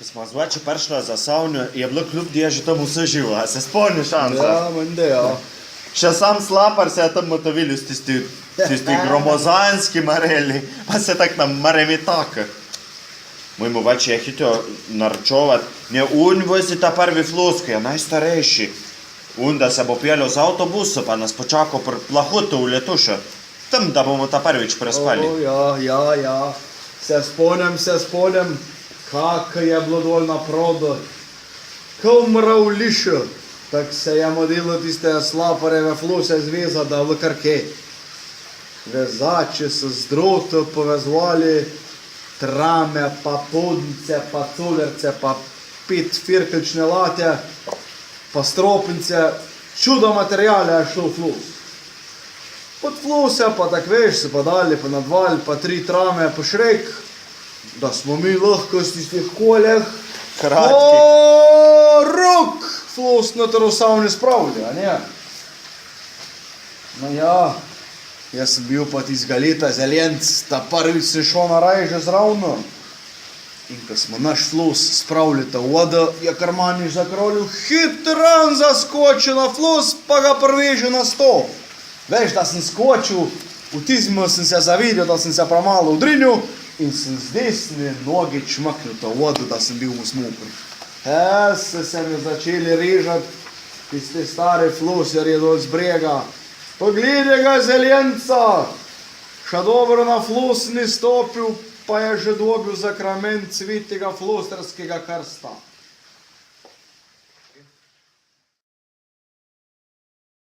Smo zvači prišli za savnjo, je bilo kljub, da je že tam vse živo. A se spomniš, Anza? Ja, mende, ja. Še sam slapar se je tam motovili s tisti gromozanski mareli, pa se tak nam maremi tak. Mojemu vači je hitio naročovat, ne on vozi ta prvi flus, ki je najstarejši. On da se bo pjeljo z avtobusu, pa nas počakal pri plahutu v Letuša. Tam, da bomo ta prvič prespali. Ja. Se spomnim, kak je bilo dol na prodo. Ko mravlišo, tak se je modilo tiste slapareve fluse zveza, da v karke. Vezači so z droto povezovali trame, pa podnice, pa culerce, pa 5 firkelčne late, pa stropnice. Čudo materijale je šlo flus. Pod fluse pa tak veš, se pa dali, pa nadvali, pa 3 trame, pa šrek, da smo mi lahko s tistih koljeh rok flus noter v savni spravili, a ne? No ja, jaz sem bil pa tistega leta zelenc, ta prvič sem šel na raj že zravno. In ko smo naš flus spravili ta voda, je Karmaniš zakrolil, hitran zaskočil na flus, pa ga prvežil na stol. Veš, da sem skočil, v tizmu sem se zavidel, da sem se premalo udrinil in sem z desne noge čmaknil ta vodo, da sem bil v smukru. Se mi začeli režati tiste stare flusarje dol z brega. Poglede ga zelenca, še dobro na flus ni stopil, pa je že dobil zakrament svetega flusarskega krsta.